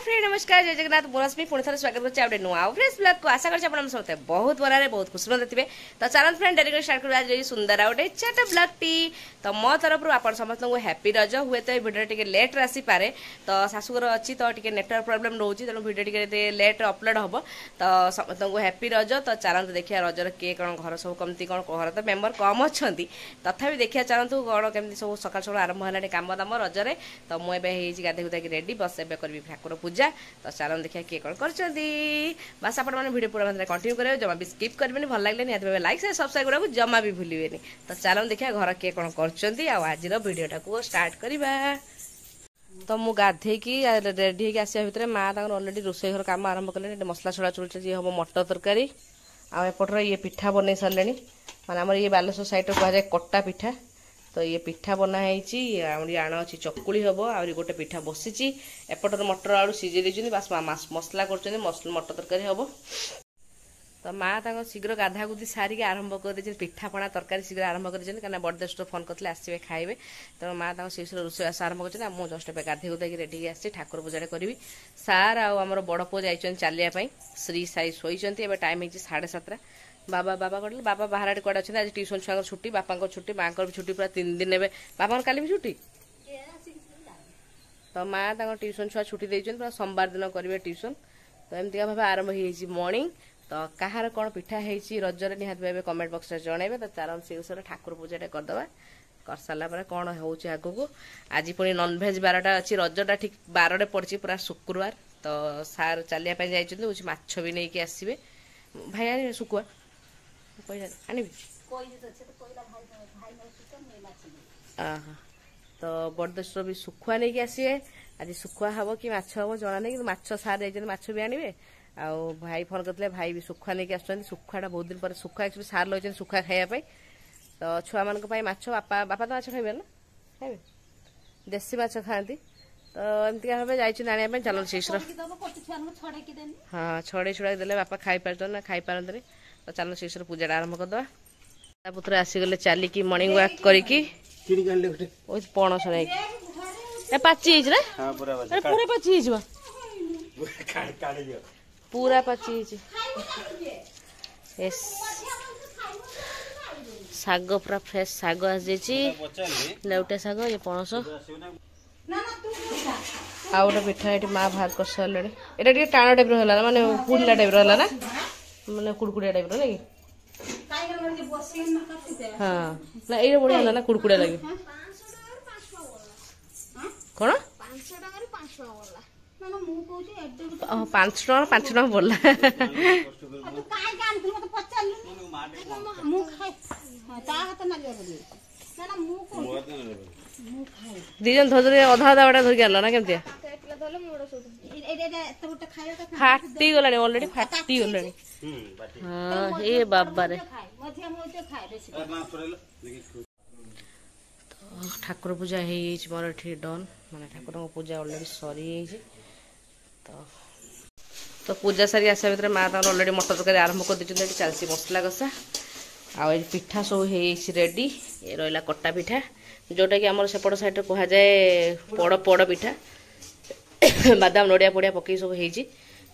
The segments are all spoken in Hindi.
फ्रेंड नमस्कार जय जगन्नाथ मोरस्मी पुणी थोड़ा स्वागत करते नुआ फ्रेश ब्लॉग को आशा कर समझते बहुत भल बहुत खुशी मत थे तो चलन फ्रेंड डेरी स्टार्ट कर सुंदर गोटे छोट ब्लॉग टी तो मो तरफ आप समस्त को हैप्पी रज हुए तो भिडियो टी लेट आसी पारे तो शाशुघर अच्छी तो टी नेटवर्क प्रोब्लेम रोचे तेणु भिडियो टी लेट अपलोड हम तो समस्त को हैप्पी रज तो चलते देखिए रजर किए कौन घर सब कमती कौन घर तो मेम्बर कम अच्छा तथापि देखिए चलतु कौन केमी सब सका सका आरंभ है कम दाम रजरे तो मुझे गाधे गुधा रेडी बस ए करी ठाकुर पूजा तो चलन देखिए किए कौन कर बस आप भिडियो पूरा मतलब कंटिन्यू करेंगे जमा भी स्किप करेंगे भल लगे निहत लाइक से सब्सक्राइब गुड़ा जमा भी भूलें तो चलन देखिए घर किए कौन कर आज भिडियोटा को स्टार्ट करवा तो मु गाधे की रेडी होगी आसा भितर माँ अलरेडी रोषे घर कम आरंभ कले मसला छड़ा चलती हम मटर तरकारी आउटर ये पिठा बन सारे माने आम ये बालेश्वर साइड कहुए कटा पिठा तो ये पिठा बनाई आण अच्छी चकुली हम आहरी गोटे पिठा बसी एपटर मटर आलू सीझे देते बास मसला कर मटर तरकारी हम तो माँ शीघ्र गाधा गुधी सारिक आरंभ कर पिठापणा तरकारी शीघ्र आरंभ कर बड़देश फोन करते आसवे खाइबे तो माँ शीघ्र रोषेबास आरंभ कर मुझे जस्ट गाधे गुधाई रेडी आसी ठाकुर पूजा करी सार आमर बड़ पुओ जाइए चलियापाई श्री साई शोती टाइम हो 7:30 बाबा बाबा कहते बाबा बाहर कड़े अच्छे आज ट्यूशन छुआ छुट्टी बापा छुट्टी माँ भी छुट्टी पूरा 3 दिन ने बापा काली भी छुट्टी तो माँ ट्यूशन छुआ छुट्टी देते पूरा सोमवार दिन करेंगे ट्यूशन तो एमती भाव आरंभ हो मॉर्निंग तो कहार कौन पिठा है रजरे निहत भाव कमेंट बॉक्स में जनइबे तो चलन से विषय ठाकुर पूजा करदे कर सारा कौन हो आगू आज पुणी नॉनभेज 12टा अच्छी रजटा ठीक 12 पड़ी पूरा शुक्रवार तो सार चलिया जाइए माछ भी नहीं आसवे भाई आने शुकुआ आनी तो बड़देश्वर भी शुखुआ नहीं आसवे आज शुखुआ हम कि माछ हम जना नहीं कि माछ सार जाइए माछ भी आने आउ भाई फोन करते भाई भी शुखुआ नहीं आसुँच शुखुआटा बहुत दिन पर शुखुआ एक्चुअली सार लगे शुखुआ खायापी तो छुआ मान माछ बापा बापा तो माछ खाइबे ना खाइबे देसी माछ खाती तो एमती भाव जाने चलो शीघ्र हाँ छड़े छुड़ा देले बापा खाई पार ना खाई पारते तो चलो शीघ्र पूजा आरंभ करदे पुत्र आसीगले चलिकी मॉर्निंग वॉक करिकी पणस नहीं पाची पूरा पाची पूरा पाची साग पूरा फ्रेश साग आसी लेउटे साग ये पणस आ गोटे पिठा ये माँ बाहर कर सारे ये टाण टाइप रहा माने पुड़ला टाइप रहा ना माने कुड़कुड़िया टाइप नहीं हाँ ना ये बढ़िया है ना कुड़कुड़िया लगे कौन 5 टଙ୍କା बोला दी जन धर अधा अधा बाटा धरिक आल ना केमती फाटी गला अलरेडी फाटी गला हाँ ये बाबा रे ठाकुर पूजा मोर ये डन माने ठाकुर पूजा अलरेडी सरी तो पूजा सारी आसा भर माँ अलरेडी मटर तरकारी आरंभ कर देते चलती मसला कषा आ पिठा सब रेडी ये रहा कटा पिठा जोटा कि आम सेपट साइड कह जाए पड़ पड़ पिठा बादाम नड़िया पड़िया पकई सब हो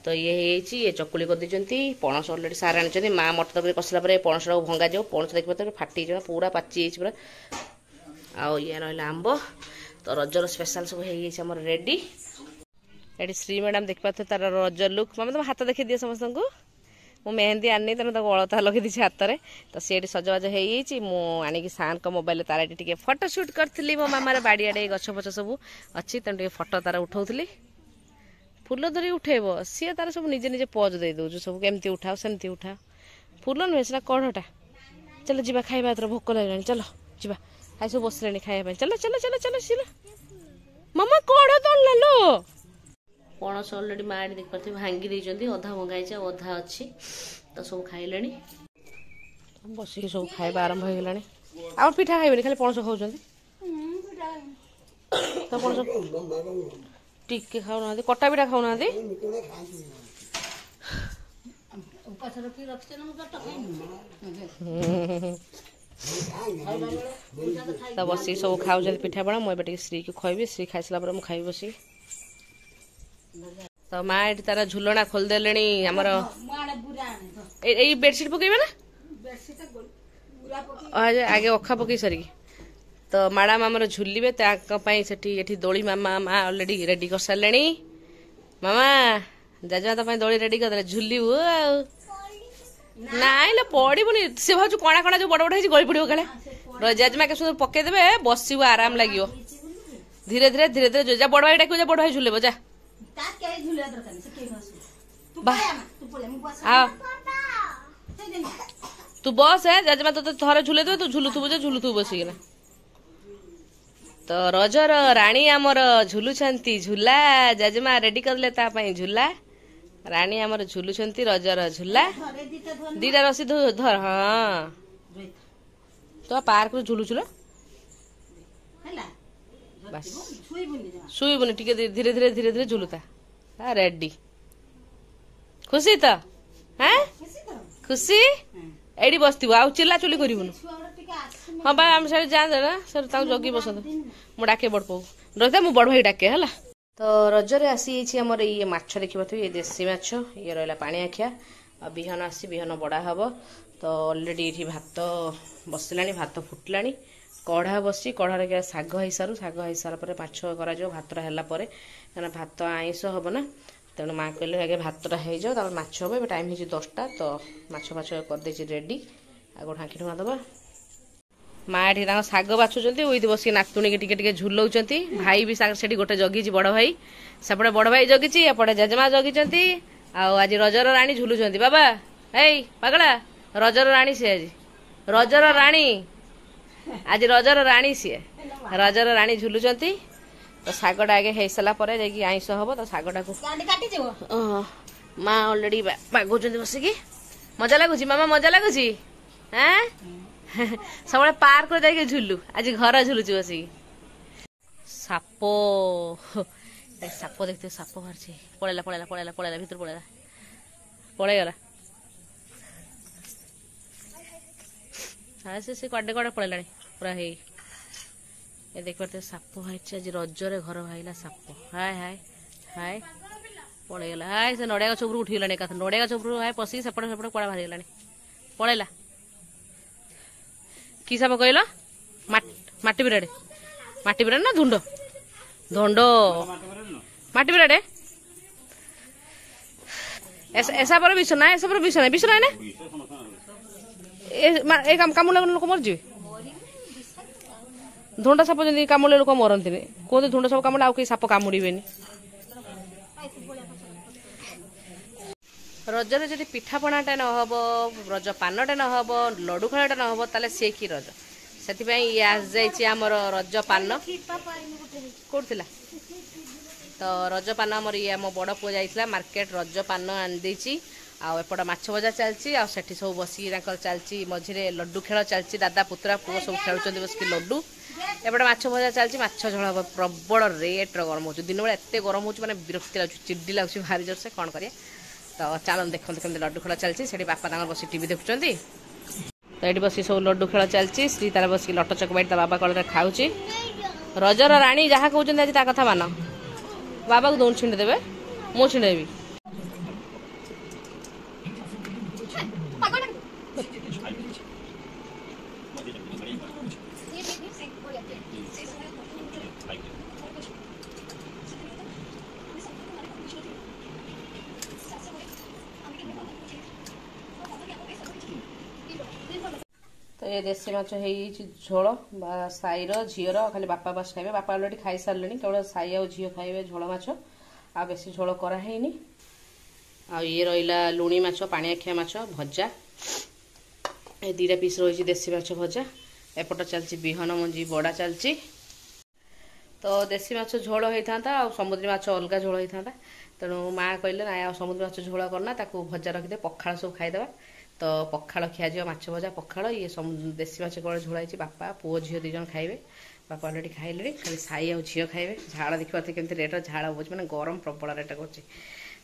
तो ये चकुली कर देती पणस अलरेडी सार आनी माँ मटर तरकारी कषला पणस भंगा जाओ पणस देखिए फाटी पूरा पाची पूरा आ ये रहा आंब तो रजर स्पेशल सब हो रेडी ये श्री मैडम देख पाते तार रज लुक मम्मी तुम हाथ देखी दिए समस्त को मु मेहंदी आनी तेना अलता लगे दीजिए हाथ में तो सी सजबाज होगी सार मोबाइल तार टे फटो सुट करी मो मामार बाड़ियाडे गछ फच सब अच्छी तेना फटो तार उठाऊली फुल धरी उठेब सी तार सब निजे निजे पज दे दौ सब केमती उठाओ सेमती उठाओ फुल नुहे से कढ़टा चलो जी खाଇବା भोक लगे चलो जी आई सब बसले खाया चलो चलो चलो चलो चलो मामा कढ़ तोड़ लो पणस अलरेडी माँ देख पारे भांगी देती अधा भंगाई अधा अच्छी तो सब खाइले बसिक सब खाଇବା आरंभ हो गलानी आ पिठा खाइबे खाली पणस खाऊँ तो पणस टिके खाऊना कटा पिठा खाऊना तो बस सब खाऊ पिठापणा मुझे श्री को खुआबी श्री खाई सारा मुझे खाई बस तो माँ ये तार झुलना खोलदेले आमर यही बेडसीट पकईबे ना आगे अखा पकई सारी तो मैडम आमर झुलिबे से दोली मामा माँ अलरेडी रेडी कर सारे मामा जजमा तो दोली रेडी करदे झुलू नाई लो पड़बनी से भाव कणा कणा जो बड़ बड़ गली पड़ो क्या जजमा के सुंदर पकईदे बस आराम लगे धीरे धीरे धीरे धीरे जा बड़ भाई डाक जा बड़ भाई झुलेब जा तू बस है जजमा तो थोड़ा झुले दे तू झुलुथु बसिकिना तो रजर राणी आमर झुलुछंती झुला जजमा रेडी करले ता पई झुला राणी आमर झुलुछंती रजर झुला दीटा रसी धर हाँ तो पार्क रे झुलुछु ल बस शुईबुनी टिके धीरे धीरे धीरे धीरे झुलुता रेडी खुशी तो हाँ खुशी एडी बसथिबो आ चिल्ला चुली करिवनु हाँ बा हम सारे जान ना सर ताऊ जगी बसंत मु डाके बड़ पौ रहता मु बड़ भाई डाके हला तो रजरे आसी हमर ये माछ देखिबा तो ये देसी माछ ये रहला पानी आखिया आ बिहन आसी बिहन बड़ा हबो तो ऑलरेडी एठी भात बसिलानी भात फुटलानी कढ़ा बसी कढ़ार क्या शाग हिसार शाग हिसार पर माछ करा भातटा है कहना भात आईष हम ना तेणु माँ कहले आगे भातटा हो जाओ माछ हम टाइम हो 10टा तो माछ फाछ करदे रेडी आगे ढांकी ढुआ दबा माँ एठी शाग बाछुंट उइद बस नातुणी के टिके झुलाउंट भाई भी से गोटे जगी बड़ भाई सेपटे बड़ भाई जगी एपटे जजमा जगी आज रजर राणी झुलुंट बाबा ए पगला रजर राणी सी आज रजर राणी आज रजर राणी सी रजर राणी झुलुंट तो शागटा आगे हो सारापर आईष हम तो शागटा को माँ अलरेडी बागुच बसिकी मजा लगुच मामा मजा लगुच हाँ सब पार्क जाके झुलु आज घर झुलुच बसिकी साप साप देखते साप बाहर पड़ेला पड़ेला पड़ेला पड़ेला भीतर पड़ेला पड़ेगला हाँ से कड़े कड़े पड़ेला पूरा हे ये देख पाते साप बाहर आज रजरे घर भाईला साप हाय हाय हाय पड़ेगला हाय से नड़िया गछ उठीगला एका नड़िया गछ हाय पशिक सेपटे सेपटे कड़ा बाहरी गलानी पड़ेला कि साप कहल माटी बिराड़े ना धुंड धुंड माटी बिराड़े ऐसा पर विष ना ऐसा पर विष ना ए कामुला लोक मरजी धुंड साप जमी कामुले लोक मरती कहते धुंड साप कामुले आउ साप कामुड़े रजरे जदि पिठापणाटा न हम रज पानटा न हम लड्डू खेलटा न हम ताले सी कि रज से आमर रज पान कौन तो रज पान आमर ये आम बड़ पुआ जाइए मार्केट रज पान आनी आएपट माछ भजा चलती आठी सब बसिक चलती मझे लड्डू खेल चलती दादा पुतरा पुओ सब खेलुं बसिक लड्डू एपटे माछ भजा चलती माछ झोल प्रबल रेट्र गरम हो दिन बेला एत गरम हो विरक्ति लगुच चिड़ी लगुच भारी जोर से कौन करिए तो चलन देखते कमी लड्डू खेल चलती से बापा बस टी देखुं तो ये बस सब लड्डू खेल चलती श्री तार बस लट चकबाई बाबा कल खाऊँ रजर राणी जहाँ कहते आज कथा मान बाबा को दौड़ छिंडेदेवे मु छिंडेबी तो ये देसी माछ झोल साईर झीर खाली बापा बास खाइबे बापा अलरेडी खाई सारे केवल साई आ झील खाइबे झोल माछ आ बेसी झोल कराइनी आ ये रहा लुणी माछ पानी आखिया माछ भजा ए 2टा पीस रही देसी माछ भजा एपट चलती बिहन मंजी बड़ा चलती तो देसी माछ झोल होता आ समुद्री माछ अलग झोल होता तेणु माँ कहले ना समुद्री माछ झोल करना ताकू भजा रखिदे पखाड़ सब खाईदेवा तो पखाड़ खिया जा माछ भजा पखाड़ ये देसी माछ कौन झोल बापा पुओ झील 2 जन खाइबे बापा अलरेडी खाइले खाली साई आ झील खाइबे झाड़ देखा केमती रेट झाड़ हो मैंने गरम प्रबल रेट कर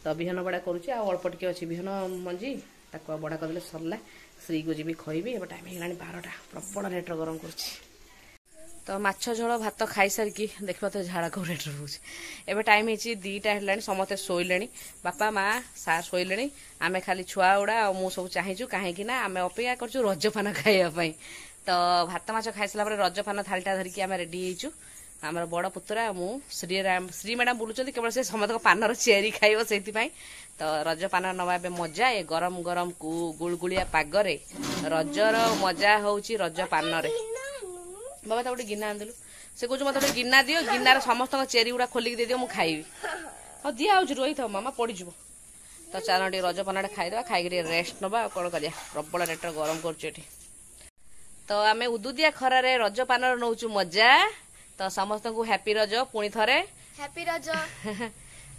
तो बिहन बड़ा करुँच अल्प टे अच्छी बिहन मंजी ताको बड़ा करदे सरला श्री को जी खइबी ए टाइम हो 12टा प्रबल रेट्र गरम कर तो माछ झोल भात खाई सारिकी देखो तो झाड़ा कौड़े रोचे एवं टाइम है 2टा है समस्ते शोले बापा माँ सार शोले आम खाली छुआ गुड़ा मु सब चाहूँ कहीं आम अपेक्षा कर रजपान खावाई तो भात माछ खाई सारा रजपान थालीटा धरिकी आम रेडी होइचु आमर बड़ पुतुरा मु श्री मैडम बुलूँ केवल से समस्त पानर चेरी खाइब से तो रजपान नवा मजा ये गरम गरम गुलगुलिया पागरे रजर मजा हूँ रजपान बाबा तो गोटे गिना आंदलु से कह मत गोटे गिना दियो गिनार समस्त चेरी गुड़ा खोलिक दे दियो मु खाइबी हाँ दिया आउछ रही था मामा पड़ तो चल टे रजपान खाईदे खाई रेस्ट नवा कौन कर प्रबल रेट गरम कर तो आम उदुदिया खरारे रजपान नौचु मजा तो समस्त को हैप्पी रज पुणी थरे हैप्पी रज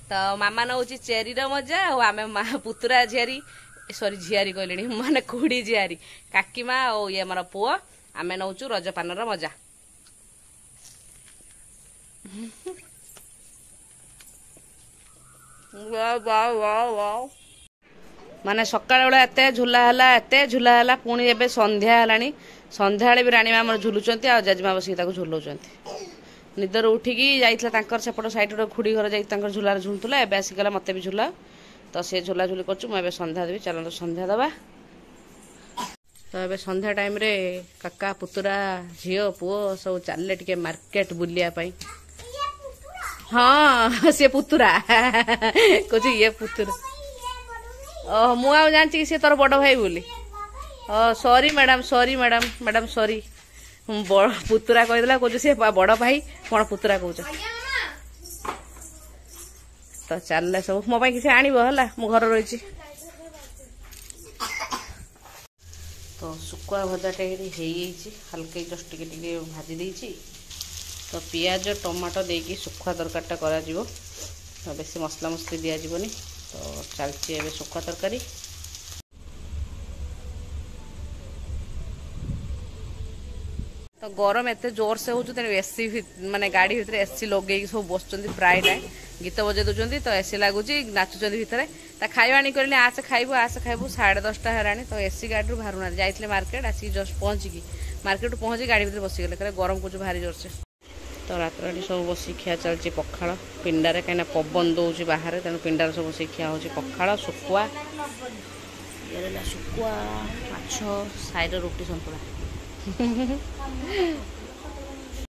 तो मामा नौ चेरी मजा और आम पुतुरा झियारी सॉरी झियारी कहले माने खुड़ी झियारी काकीमा और ये आम पुओ आम नौचु रजपान मजा माने सकाळ बेला एते झूला है पुणी एबे संध्या है संध्या भी राणी मामर झुलुचंती आ जजमा बसिक झुलाउछंती निदर उठिकी जाइतला सेपट साइड खुड़ी घर जाइए झुलार झुलुला एबे आसिगला मते भी झुला तो से झुला झुली करछु मैं संध्या देवी चलो संध्या दबा तो एबे संध्या टाइम रे काका पुतुरा झियो पुओ सब चलले टिके मार्केट बुलिया पाई हाँ से पुतुरा कुछ ये पुतुरा मु आ जानची कि से तोर बड़ भाई बोली सॉरी मैडम मैडम सॉरी पुतुरा कहीदेला कह सी बड़ भाई कौन पुतुरा कौच तो चल सब मो किसी आण मु घर रही तो सुकुआ भजाटे हल्के जस्ट टिके भाजी देती तो पियाज टमाटो देकी सुखुआ तरकारीटा करा तो बेसी मसला मसली दिजावनी तो चलती सुखुआ तरकारी तो गरम एत जोर से होती एसी माने गाड़ी भितर एसी लगे सब बस प्राय टाइम गीत बजे दूसरी तो एसी लगुच नाचुं भितर खाଇବା आनी कहले आसे खाइबू 10:30 है तो एसी गाड़ी बाहर ना जाइए मार्केट आसिक जस्ट पहुँचिकी मार्केट पहुँची गाड़ी भितर बसीगले कहे गरम कुछ भारी जोर से तो रात सब बस खिया चलती पखाड़ पिंडारे कहीं पवन दौर बाहर तेणु पिंडार सब बस खिया हो पखाड़ शुखुआ शुखुआ माछ साइड रुटी संतुला